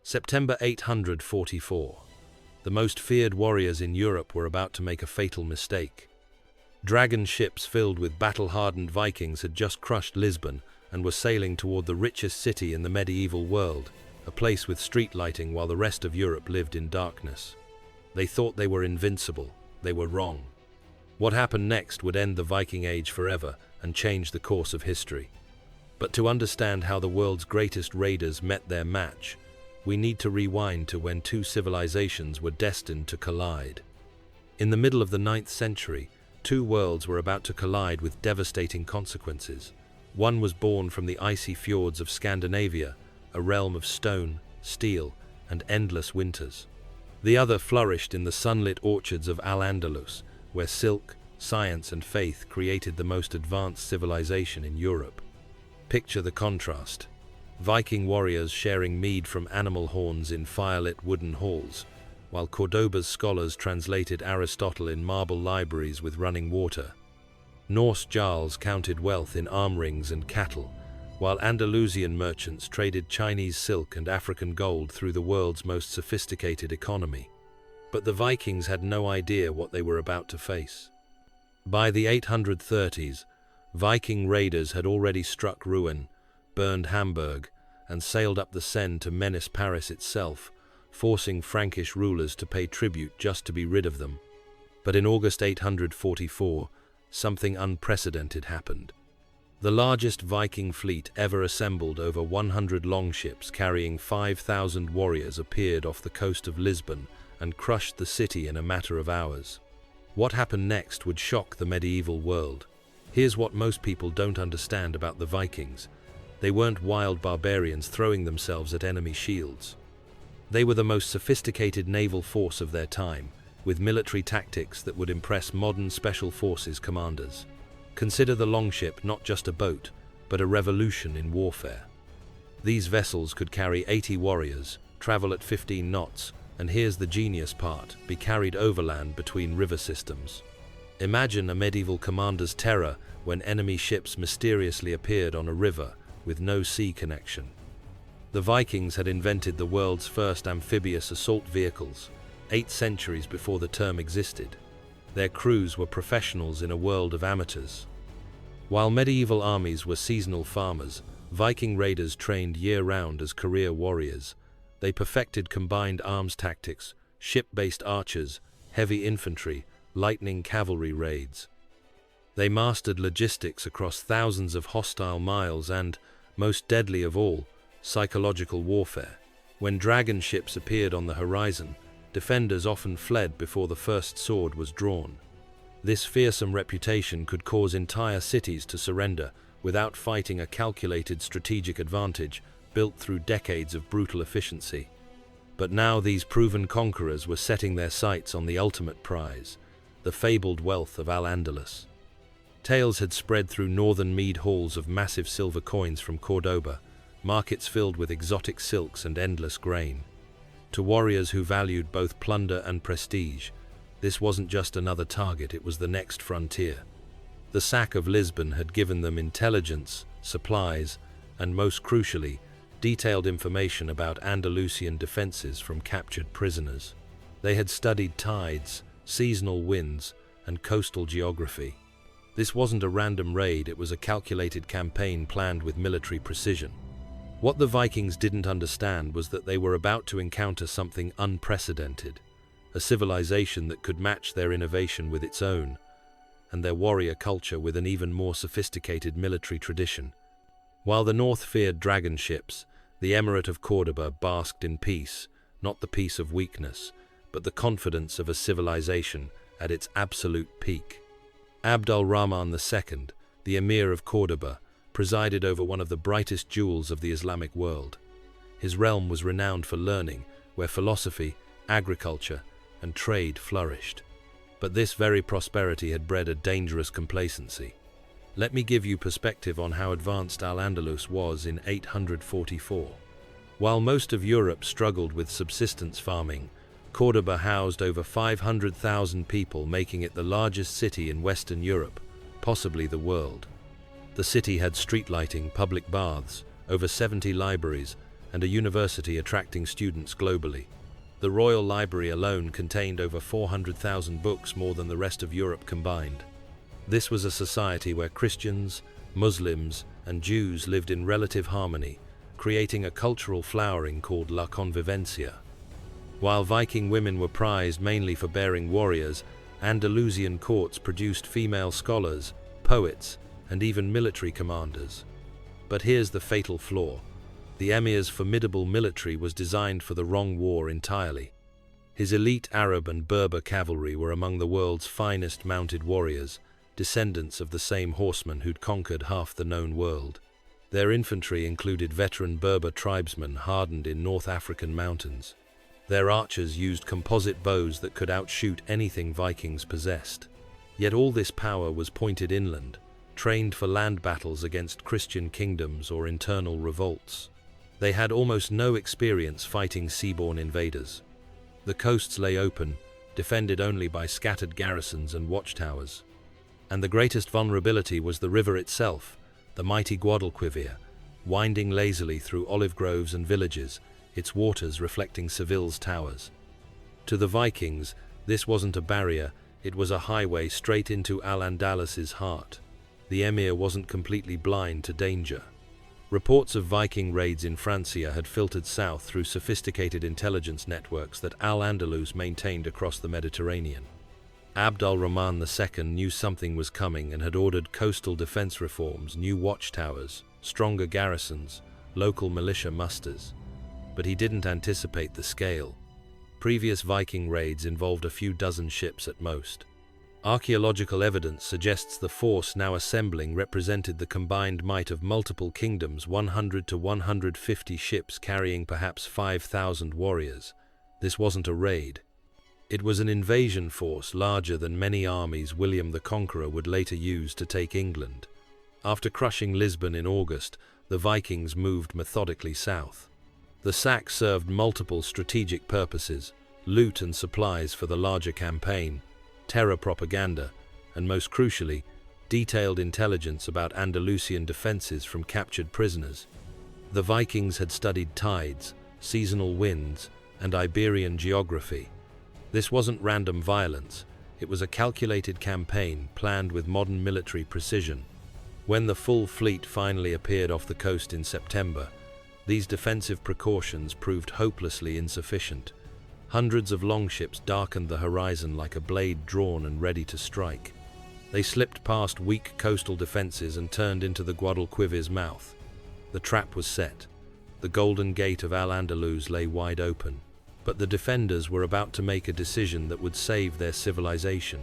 September 844. The most feared warriors in Europe were about to make a fatal mistake. Dragon ships filled with battle-hardened Vikings had just crushed Lisbon and were sailing toward the richest city in the medieval world, a place with street lighting while the rest of Europe lived in darkness. They thought they were invincible. They were wrong. What happened next would end the Viking Age forever and change the course of history. But to understand how the world's greatest raiders met their match, we need to rewind to when two civilizations were destined to collide. In the middle of the 9th century, two worlds were about to collide with devastating consequences. One was born from the icy fjords of Scandinavia, a realm of stone, steel, and endless winters. The other flourished in the sunlit orchards of Al-Andalus, where silk, science, and faith created the most advanced civilization in Europe. Picture the contrast. Viking warriors sharing mead from animal horns in firelit wooden halls, while Cordoba's scholars translated Aristotle in marble libraries with running water. Norse jarls counted wealth in arm rings and cattle, while Andalusian merchants traded Chinese silk and African gold through the world's most sophisticated economy. But the Vikings had no idea what they were about to face. By the 830s, Viking raiders had already struck Rouen, burned Hamburg, and sailed up the Seine to menace Paris itself, forcing Frankish rulers to pay tribute just to be rid of them. But in August 844, something unprecedented happened. The largest Viking fleet ever assembled, over 100 longships carrying 5,000 warriors, appeared off the coast of Lisbon and crushed the city in a matter of hours. What happened next would shock the medieval world. Here's what most people don't understand about the Vikings. They weren't wild barbarians throwing themselves at enemy shields. They were the most sophisticated naval force of their time, with military tactics that would impress modern special forces commanders. Consider the longship not just a boat, but a revolution in warfare. These vessels could carry 80 warriors, travel at 15 knots, and here's the genius part, be carried overland between river systems. Imagine a medieval commander's terror when enemy ships mysteriously appeared on a river with no sea connection. The Vikings had invented the world's first amphibious assault vehicles, 8 centuries before the term existed. Their crews were professionals in a world of amateurs. While medieval armies were seasonal farmers, Viking raiders trained year-round as career warriors. They perfected combined arms tactics, ship-based archers, heavy infantry, lightning cavalry raids. They mastered logistics across thousands of hostile miles and, most deadly of all, psychological warfare. When dragon ships appeared on the horizon, defenders often fled before the first sword was drawn. This fearsome reputation could cause entire cities to surrender without fighting, a calculated strategic advantage built through decades of brutal efficiency. But now these proven conquerors were setting their sights on the ultimate prize, the fabled wealth of Al-Andalus. Tales had spread through northern mead halls of massive silver coins from Cordoba, markets filled with exotic silks and endless grain. To warriors who valued both plunder and prestige, this wasn't just another target, it was the next frontier. The sack of Lisbon had given them intelligence, supplies, and most crucially, detailed information about Andalusian defenses from captured prisoners. They had studied tides, seasonal winds, and coastal geography. This wasn't a random raid, it was a calculated campaign planned with military precision. What the Vikings didn't understand was that they were about to encounter something unprecedented, a civilization that could match their innovation with its own, and their warrior culture with an even more sophisticated military tradition. While the north feared dragon ships, the Emirate of Cordoba basked in peace, not the peace of weakness, but the confidence of a civilization at its absolute peak. Abd al-Rahman II, the Emir of Cordoba, presided over one of the brightest jewels of the Islamic world. His realm was renowned for learning, where philosophy, agriculture, and trade flourished. But this very prosperity had bred a dangerous complacency. Let me give you perspective on how advanced Al-Andalus was in 844. While most of Europe struggled with subsistence farming, Cordoba housed over 500,000 people, making it the largest city in Western Europe, possibly the world. The city had street lighting, public baths, over 70 libraries, and a university attracting students globally. The Royal Library alone contained over 400,000 books, more than the rest of Europe combined. This was a society where Christians, Muslims, and Jews lived in relative harmony, creating a cultural flowering called La Convivencia. While Viking women were prized mainly for bearing warriors, Andalusian courts produced female scholars, poets, and even military commanders. But here's the fatal flaw. The Emir's formidable military was designed for the wrong war entirely. His elite Arab and Berber cavalry were among the world's finest mounted warriors, descendants of the same horsemen who'd conquered half the known world. Their infantry included veteran Berber tribesmen hardened in North African mountains. Their archers used composite bows that could outshoot anything Vikings possessed. Yet all this power was pointed inland, trained for land battles against Christian kingdoms or internal revolts. They had almost no experience fighting seaborne invaders. The coasts lay open, defended only by scattered garrisons and watchtowers. And the greatest vulnerability was the river itself, the mighty Guadalquivir, winding lazily through olive groves and villages, its waters reflecting Seville's towers. To the Vikings, this wasn't a barrier, it was a highway straight into Al-Andalus's heart. The Emir wasn't completely blind to danger. Reports of Viking raids in Francia had filtered south through sophisticated intelligence networks that Al-Andalus maintained across the Mediterranean. Abd al-Rahman II knew something was coming and had ordered coastal defense reforms, new watchtowers, stronger garrisons, local militia musters. But he didn't anticipate the scale. Previous Viking raids involved a few dozen ships at most. Archaeological evidence suggests the force now assembling represented the combined might of multiple kingdoms, 100 to 150 ships carrying perhaps 5,000 warriors. This wasn't a raid. It was an invasion force larger than many armies William the Conqueror would later use to take England. After crushing Lisbon in August, the Vikings moved methodically south. The sack served multiple strategic purposes: loot and supplies for the larger campaign, terror propaganda, and most crucially, detailed intelligence about Andalusian defenses from captured prisoners. The Vikings had studied tides, seasonal winds, and Iberian geography. This wasn't random violence, it was a calculated campaign planned with modern military precision. When the full fleet finally appeared off the coast in September, these defensive precautions proved hopelessly insufficient. Hundreds of longships darkened the horizon like a blade drawn and ready to strike. They slipped past weak coastal defenses and turned into the Guadalquivir's mouth. The trap was set. The Golden Gate of Al-Andalus lay wide open. But the defenders were about to make a decision that would save their civilization.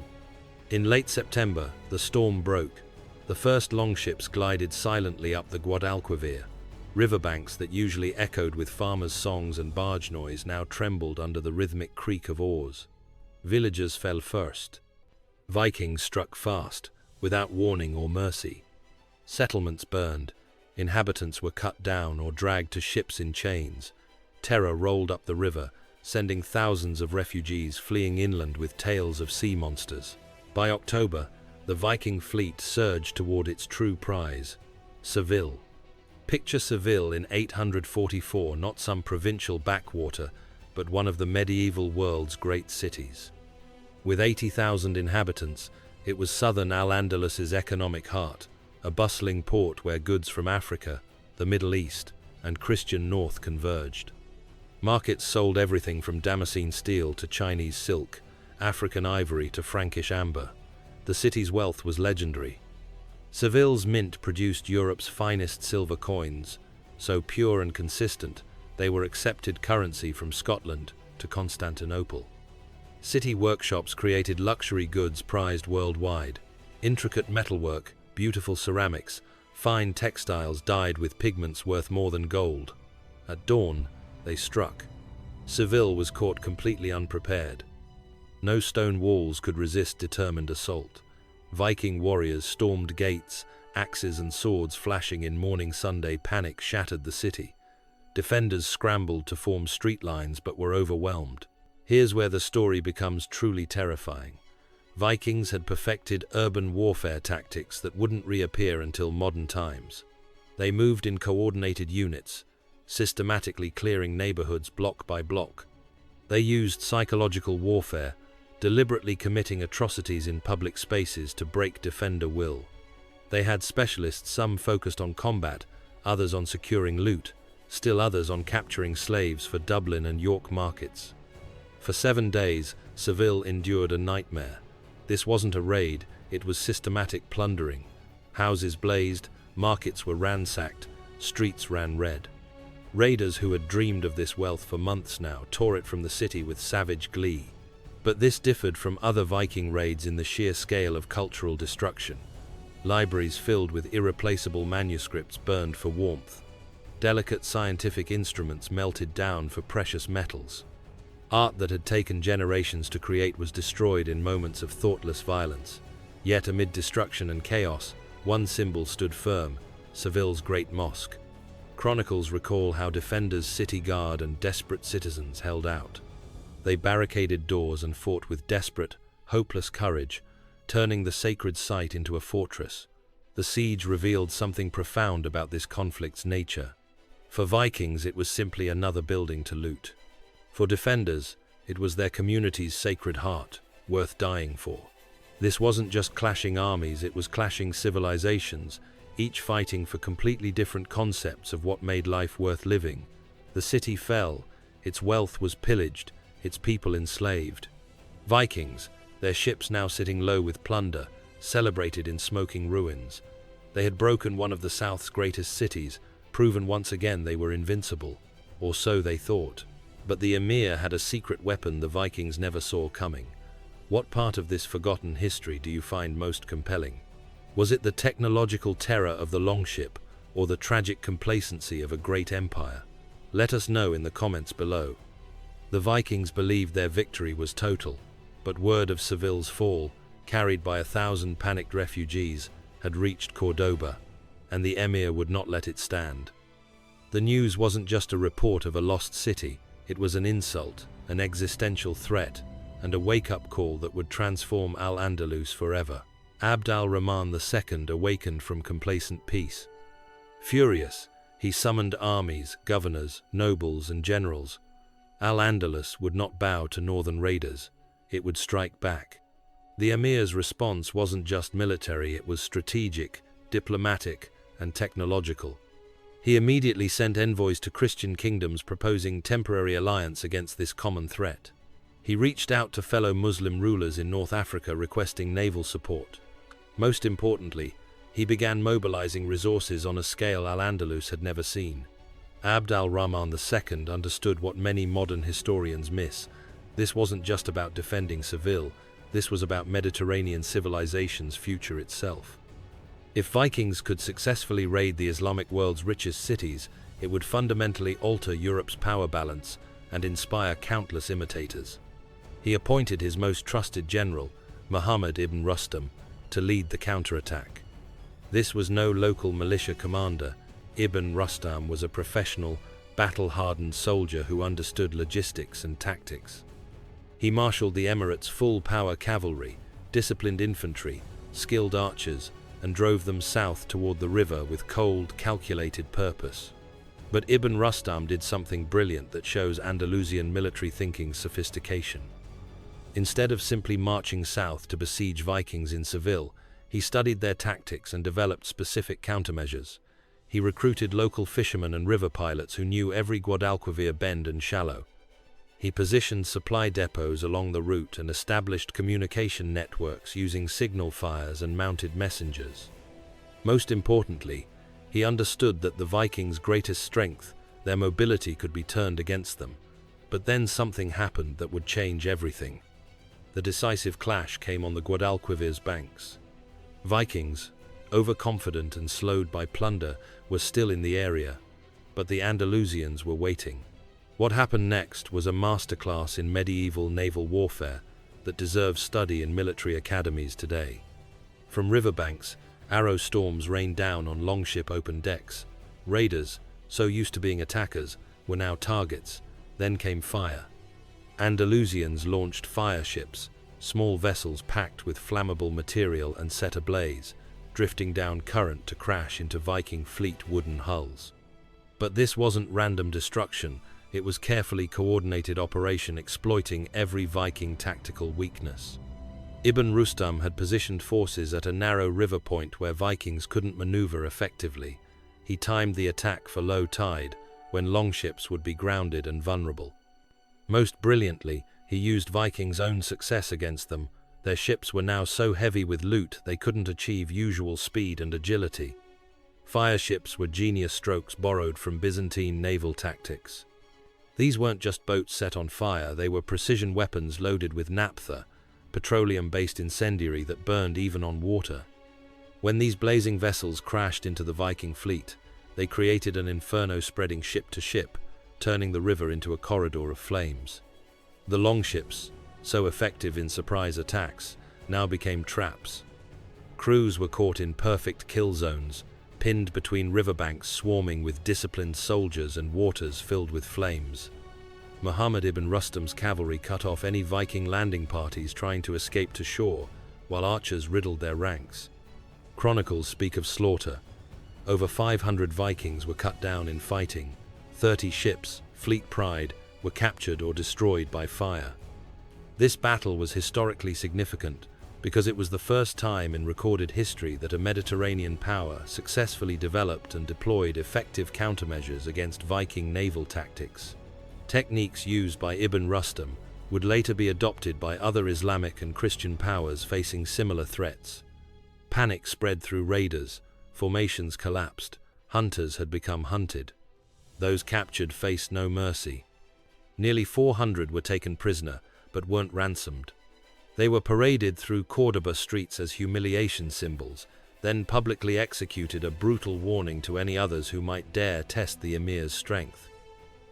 In late September, the storm broke. The first longships glided silently up the Guadalquivir. Riverbanks that usually echoed with farmers' songs and barge noise now trembled under the rhythmic creak of oars. Villagers fell first. Vikings struck fast, without warning or mercy. Settlements burned. Inhabitants were cut down or dragged to ships in chains. Terror rolled up the river, sending thousands of refugees fleeing inland with tales of sea monsters. By October, the Viking fleet surged toward its true prize, Seville. Picture Seville in 844, not some provincial backwater, but one of the medieval world's great cities. With 80,000 inhabitants, it was southern Al-Andalus's economic heart, a bustling port where goods from Africa, the Middle East, and Christian North converged. Markets sold everything from Damascene steel to Chinese silk, African ivory to Frankish amber. The city's wealth was legendary. Seville's mint produced Europe's finest silver coins, so pure and consistent, they were accepted currency from Scotland to Constantinople. City workshops created luxury goods prized worldwide: intricate metalwork, beautiful ceramics, fine textiles dyed with pigments worth more than gold. At dawn, they struck. Seville was caught completely unprepared. No stone walls could resist determined assault. Viking warriors stormed gates, axes and swords flashing in morning Sunday. Panic shattered the city. Defenders scrambled to form street lines but were overwhelmed. Here's where the story becomes truly terrifying. Vikings had perfected urban warfare tactics that wouldn't reappear until modern times. They moved in coordinated units, systematically clearing neighborhoods block by block. They used psychological warfare, deliberately committing atrocities in public spaces to break defender will. They had specialists, some focused on combat, others on securing loot, still others on capturing slaves for Dublin and York markets. For 7 days, Seville endured a nightmare. This wasn't a raid, it was systematic plundering. Houses blazed, markets were ransacked, streets ran red. Raiders who had dreamed of this wealth for months now tore it from the city with savage glee. But this differed from other Viking raids in the sheer scale of cultural destruction. Libraries filled with irreplaceable manuscripts burned for warmth. Delicate scientific instruments melted down for precious metals. Art that had taken generations to create was destroyed in moments of thoughtless violence. Yet amid destruction and chaos, one symbol stood firm: Seville's great mosque. Chronicles recall how defenders, city guard, and desperate citizens held out. They barricaded doors and fought with desperate, hopeless courage, turning the sacred site into a fortress. The siege revealed something profound about this conflict's nature. For Vikings, it was simply another building to loot. For defenders, it was their community's sacred heart, worth dying for. This wasn't just clashing armies, it was clashing civilizations, each fighting for completely different concepts of what made life worth living. The city fell, its wealth was pillaged, its people enslaved. Vikings, their ships now sitting low with plunder, celebrated in smoking ruins. They had broken one of the South's greatest cities, proven once again they were invincible, or so they thought. But the Emir had a secret weapon the Vikings never saw coming. What part of this forgotten history do you find most compelling? Was it the technological terror of the longship, or the tragic complacency of a great empire? Let us know in the comments below. The Vikings believed their victory was total, but word of Seville's fall, carried by 1,000 panicked refugees, had reached Cordoba, and the Emir would not let it stand. The news wasn't just a report of a lost city, it was an insult, an existential threat, and a wake-up call that would transform Al-Andalus forever. Abd al-Rahman II awakened from complacent peace. Furious, he summoned armies, governors, nobles, and generals. Al-Andalus would not bow to northern raiders, it would strike back. The Emir's response wasn't just military, it was strategic, diplomatic, and technological. He immediately sent envoys to Christian kingdoms proposing temporary alliance against this common threat. He reached out to fellow Muslim rulers in North Africa requesting naval support. Most importantly, he began mobilizing resources on a scale Al-Andalus had never seen. Abd al-Rahman II understood what many modern historians miss. This wasn't just about defending Seville, this was about Mediterranean civilization's future itself. If Vikings could successfully raid the Islamic world's richest cities, it would fundamentally alter Europe's power balance and inspire countless imitators. He appointed his most trusted general, Muhammad ibn Rustam, to lead the counterattack. This was no local militia commander. Ibn Rustam was a professional, battle-hardened soldier who understood logistics and tactics. He marshaled the Emirates' full-power cavalry, disciplined infantry, skilled archers, and drove them south toward the river with cold, calculated purpose. But Ibn Rustam did something brilliant that shows Andalusian military thinking's sophistication. Instead of simply marching south to besiege Vikings in Seville, he studied their tactics and developed specific countermeasures. He recruited local fishermen and river pilots who knew every Guadalquivir bend and shallow. He positioned supply depots along the route and established communication networks using signal fires and mounted messengers. Most importantly, he understood that the Vikings' greatest strength, their mobility, could be turned against them. But then something happened that would change everything. The decisive clash came on the Guadalquivir's banks. Vikings, overconfident and slowed by plunder, were still in the area, but the Andalusians were waiting. What happened next was a masterclass in medieval naval warfare that deserves study in military academies today. From riverbanks, arrow storms rained down on longship open decks. Raiders, so used to being attackers, were now targets. Then came fire. Andalusians launched fire ships, small vessels packed with flammable material and set ablaze, drifting down current to crash into Viking fleet wooden hulls. But this wasn't random destruction, it was carefully coordinated operation exploiting every Viking tactical weakness. Ibn Rustam had positioned forces at a narrow river point where Vikings couldn't maneuver effectively. He timed the attack for low tide, when longships would be grounded and vulnerable. Most brilliantly, he used Vikings' own success against them. Their ships were now so heavy with loot they couldn't achieve usual speed and agility. Fire ships were genius strokes borrowed from Byzantine naval tactics. These weren't just boats set on fire, they were precision weapons loaded with naphtha, petroleum-based incendiary that burned even on water. When these blazing vessels crashed into the Viking fleet, they created an inferno spreading ship to ship, turning the river into a corridor of flames. The longships, so effective in surprise attacks, now became traps. Crews were caught in perfect kill zones, pinned between riverbanks swarming with disciplined soldiers and waters filled with flames. Muhammad ibn Rustam's cavalry cut off any Viking landing parties trying to escape to shore, while archers riddled their ranks. Chronicles speak of slaughter. Over 500 Vikings were cut down in fighting. 30 ships, fleet pride, were captured or destroyed by fire. This battle was historically significant because it was the first time in recorded history that a Mediterranean power successfully developed and deployed effective countermeasures against Viking naval tactics. Techniques used by Ibn Rustam would later be adopted by other Islamic and Christian powers facing similar threats. Panic spread through raiders, formations collapsed, hunters had become hunted. Those captured faced no mercy. Nearly 400 were taken prisoner, but weren't ransomed. They were paraded through Cordoba streets as humiliation symbols, then publicly executed, a brutal warning to any others who might dare test the Emir's strength.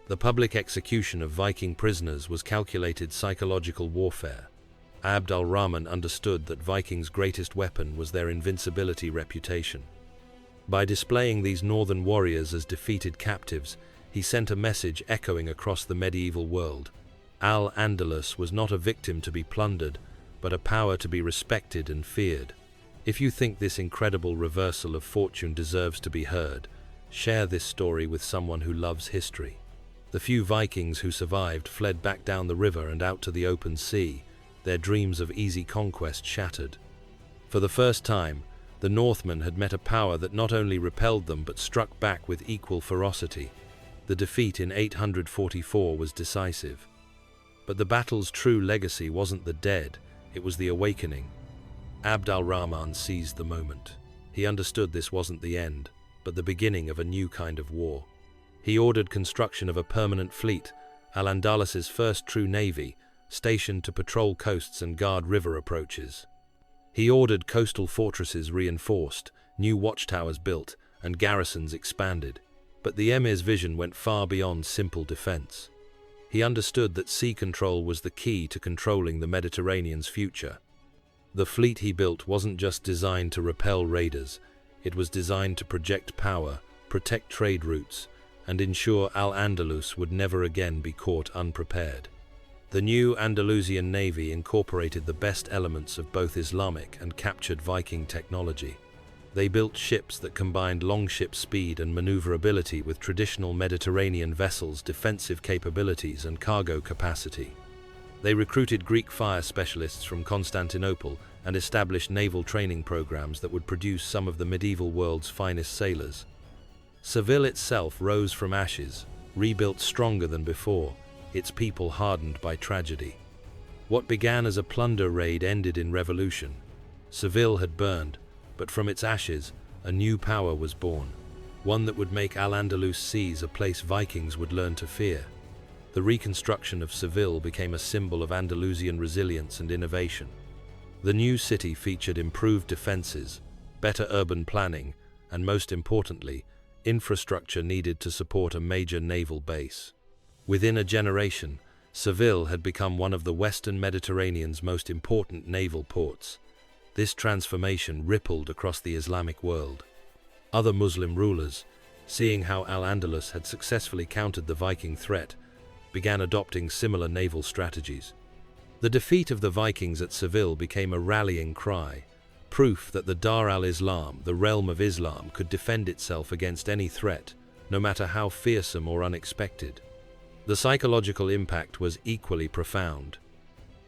The public execution of Viking prisoners was calculated psychological warfare. Abd al-Rahman understood that Vikings' greatest weapon was their invincibility reputation. By displaying these northern warriors as defeated captives, he sent a message echoing across the medieval world. Al-Andalus was not a victim to be plundered, but a power to be respected and feared. If you think this incredible reversal of fortune deserves to be heard, share this story with someone who loves history. The few Vikings who survived fled back down the river and out to the open sea, their dreams of easy conquest shattered. For the first time, the Northmen had met a power that not only repelled them but struck back with equal ferocity. The defeat in 844 was decisive. But the battle's true legacy wasn't the dead, it was the awakening. Abd al-Rahman seized the moment. He understood this wasn't the end, but the beginning of a new kind of war. He ordered construction of a permanent fleet, Al-Andalus's first true navy, stationed to patrol coasts and guard river approaches. He ordered coastal fortresses reinforced, new watchtowers built, and garrisons expanded. But the Emir's vision went far beyond simple defense. He understood that sea control was the key to controlling the Mediterranean's future. The fleet he built wasn't just designed to repel raiders, it was designed to project power, protect trade routes, and ensure Al-Andalus would never again be caught unprepared. The new Andalusian navy incorporated the best elements of both Islamic and captured Viking technology. They built ships that combined longship speed and maneuverability with traditional Mediterranean vessels' defensive capabilities and cargo capacity. They recruited Greek fire specialists from Constantinople and established naval training programs that would produce some of the medieval world's finest sailors. Seville itself rose from ashes, rebuilt stronger than before, its people hardened by tragedy. What began as a plunder raid ended in revolution. Seville had burned, but from its ashes, a new power was born, one that would make Al-Andalus seas a place Vikings would learn to fear. The reconstruction of Seville became a symbol of Andalusian resilience and innovation. The new city featured improved defenses, better urban planning, and most importantly, infrastructure needed to support a major naval base. Within a generation, Seville had become one of the Western Mediterranean's most important naval ports. This transformation rippled across the Islamic world. Other Muslim rulers, seeing how Al-Andalus had successfully countered the Viking threat, began adopting similar naval strategies. The defeat of the Vikings at Seville became a rallying cry, proof that the Dar al-Islam, the realm of Islam, could defend itself against any threat, no matter how fearsome or unexpected. The psychological impact was equally profound.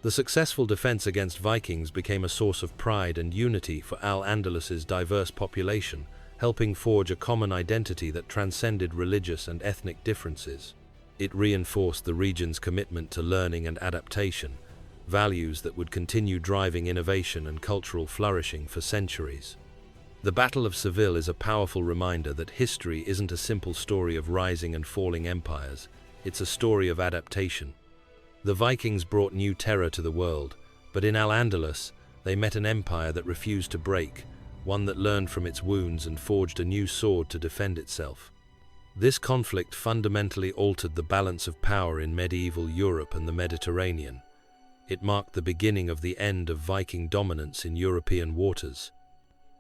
The successful defense against Vikings became a source of pride and unity for Al-Andalus's diverse population, helping forge a common identity that transcended religious and ethnic differences. It reinforced the region's commitment to learning and adaptation, values that would continue driving innovation and cultural flourishing for centuries. The Battle of Seville is a powerful reminder that history isn't a simple story of rising and falling empires, it's a story of adaptation. The Vikings brought new terror to the world, but in Al-Andalus, they met an empire that refused to break, one that learned from its wounds and forged a new sword to defend itself. This conflict fundamentally altered the balance of power in medieval Europe and the Mediterranean. It marked the beginning of the end of Viking dominance in European waters.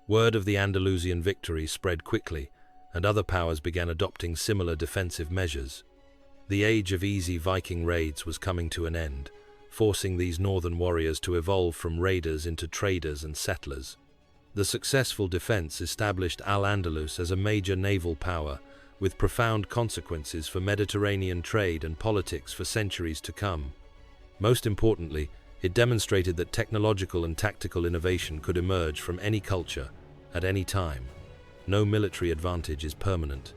Word of the Andalusian victory spread quickly, and other powers began adopting similar defensive measures. The age of easy Viking raids was coming to an end, forcing these northern warriors to evolve from raiders into traders and settlers. The successful defense established Al-Andalus as a major naval power, with profound consequences for Mediterranean trade and politics for centuries to come. Most importantly, it demonstrated that technological and tactical innovation could emerge from any culture, at any time. No military advantage is permanent.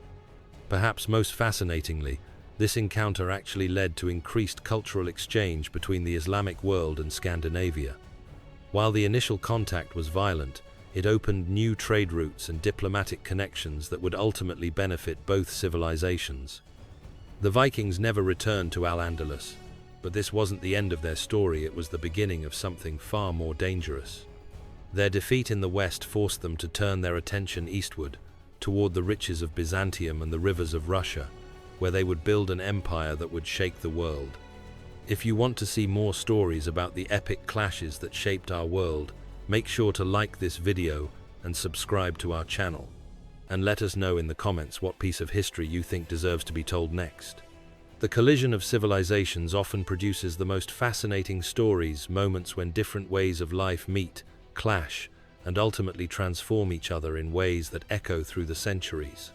Perhaps most fascinatingly, this encounter actually led to increased cultural exchange between the Islamic world and Scandinavia. While the initial contact was violent, it opened new trade routes and diplomatic connections that would ultimately benefit both civilizations. The Vikings never returned to Al-Andalus, but this wasn't the end of their story, it was the beginning of something far more dangerous. Their defeat in the west forced them to turn their attention eastward, toward the riches of Byzantium and the rivers of Russia, where they would build an empire that would shake the world. If you want to see more stories about the epic clashes that shaped our world, make sure to like this video and subscribe to our channel. And let us know in the comments what piece of history you think deserves to be told next. The collision of civilizations often produces the most fascinating stories, moments when different ways of life meet, clash, and ultimately transform each other in ways that echo through the centuries.